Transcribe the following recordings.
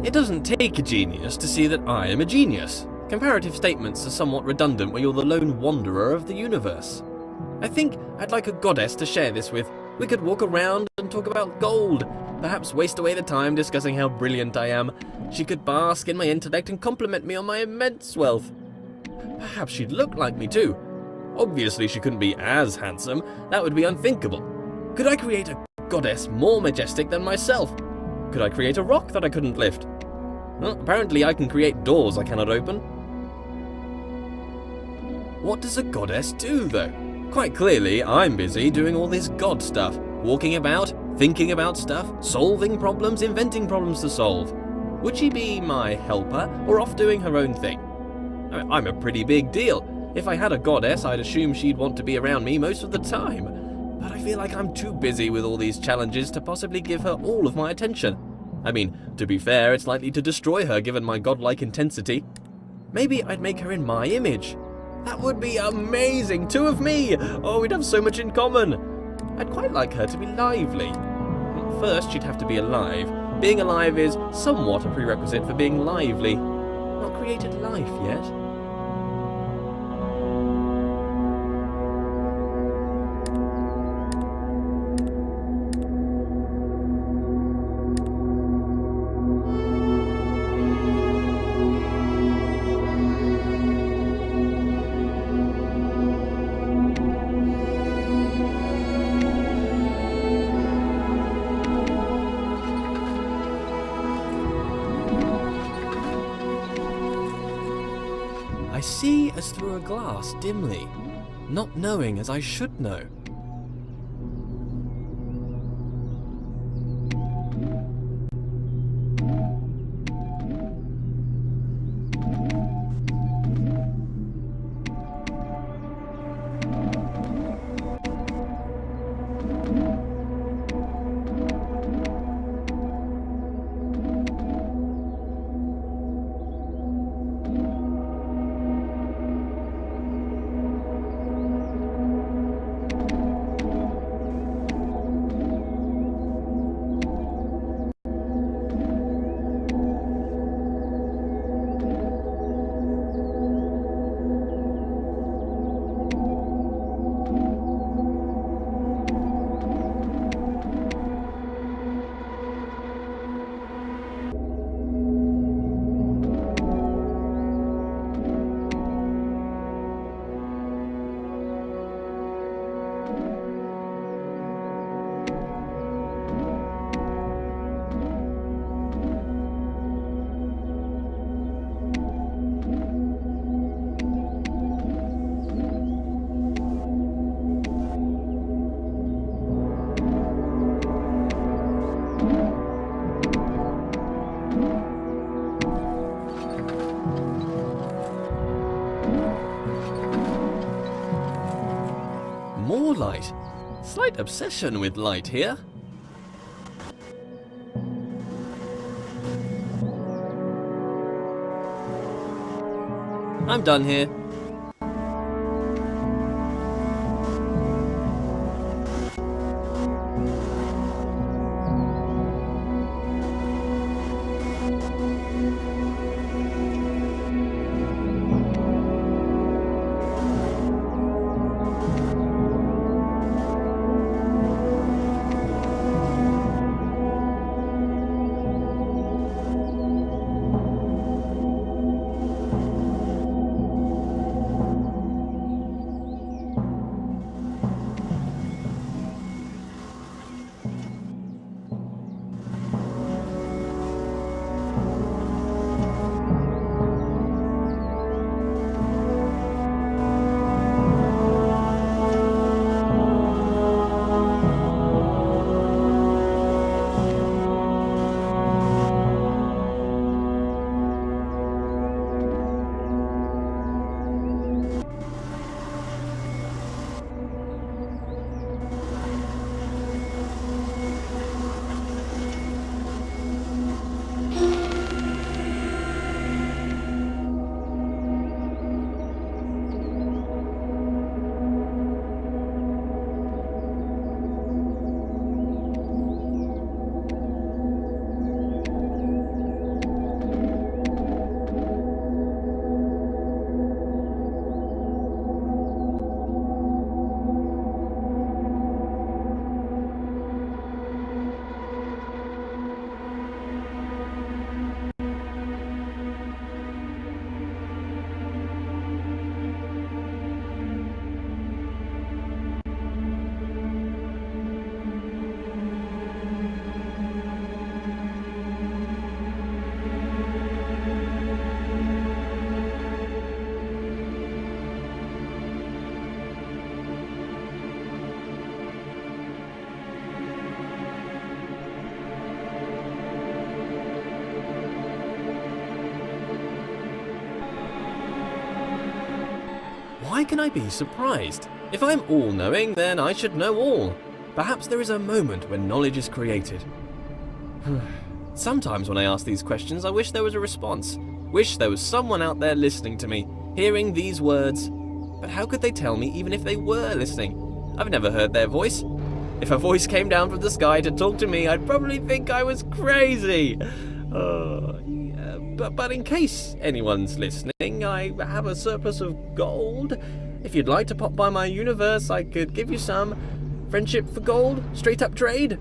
It doesn't take a genius to see that I am a genius. Comparative statements are somewhat redundant when you're the lone wanderer of the universe. I think I'd like a goddess to share this with. We could walk around and talk about gold, perhaps waste away the time discussing how brilliant I am. She could bask in my intellect and compliment me on my immense wealth. Perhaps she'd look like me too. Obviously she couldn't be as handsome, that would be unthinkable. Could I create a goddess more majestic than myself? Could I create a rock that I couldn't lift? Well, apparently I can create doors I cannot open. What does a goddess do, though? Quite clearly, I'm busy doing all this god stuff. Walking about, thinking about stuff, solving problems, inventing problems to solve. Would she be my helper, or off doing her own thing? I'm a pretty big deal. If I had a goddess, I'd assume she'd want to be around me most of the time. But I feel like I'm too busy with all these challenges to possibly give her all of my attention. I mean, to be fair, it's likely to destroy her given my godlike intensity. Maybe I'd make her in my image. That would be amazing! 2 of me! Oh, we'd have so much in common! I'd quite like her to be lively. First, she'd have to be alive. Being alive is somewhat a prerequisite for being lively. Not created life yet. I see as through a glass dimly, not knowing as I should know. More light. Slight obsession with light here. I'm done here. Why can I be surprised? If I'm all-knowing, then I should know all. Perhaps there is a moment when knowledge is created. Sometimes when I ask these questions, I wish there was a response. Wish there was someone out there listening to me, hearing these words. But how could they tell me even if they were listening? I've never heard their voice. If a voice came down from the sky to talk to me, I'd probably think I was crazy. But in case anyone's listening, I have a surplus of gold. If you'd like to pop by my universe, I could give you some. Friendship for gold? Straight up trade?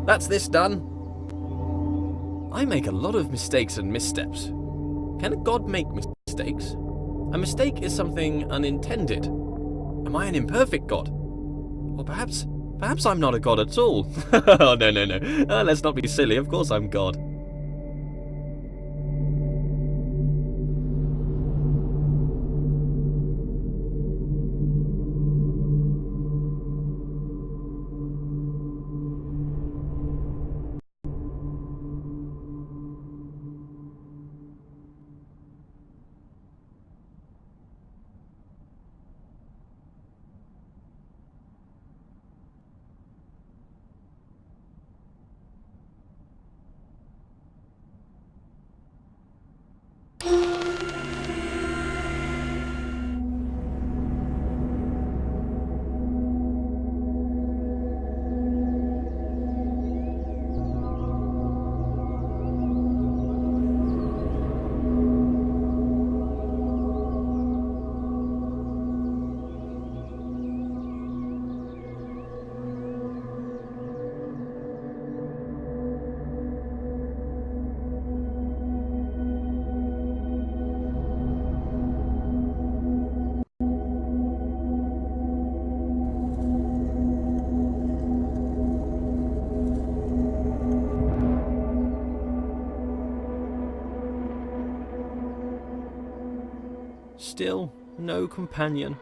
That's this done. I make a lot of mistakes and missteps. Can a god make mistakes? A mistake is something unintended. Am I an imperfect god? Or perhaps I'm not a god at all. Oh, no. Let's not be silly. Of course I'm God. Still, no companion.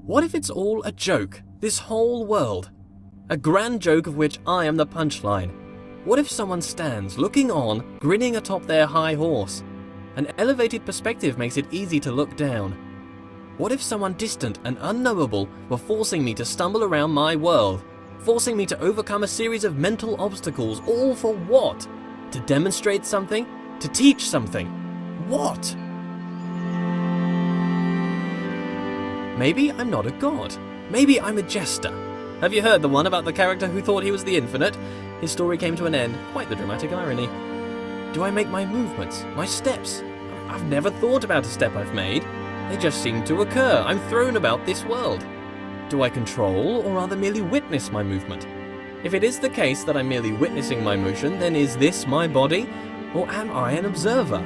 What if it's all a joke, this whole world? A grand joke of which I am the punchline. What if someone stands, looking on, grinning atop their high horse? An elevated perspective makes it easy to look down. What if someone distant and unknowable were forcing me to stumble around my world? Forcing me to overcome a series of mental obstacles, all for what? To demonstrate something? To teach something? What? Maybe I'm not a god. Maybe I'm a jester. Have you heard the one about the character who thought he was the infinite? His story came to an end. Quite the dramatic irony. Do I make my movements, my steps? I've never thought about a step I've made. They just seem to occur. I'm thrown about this world. Do I control or rather merely witness my movement? If it is the case that I'm merely witnessing my motion, then is this my body? Or am I an observer?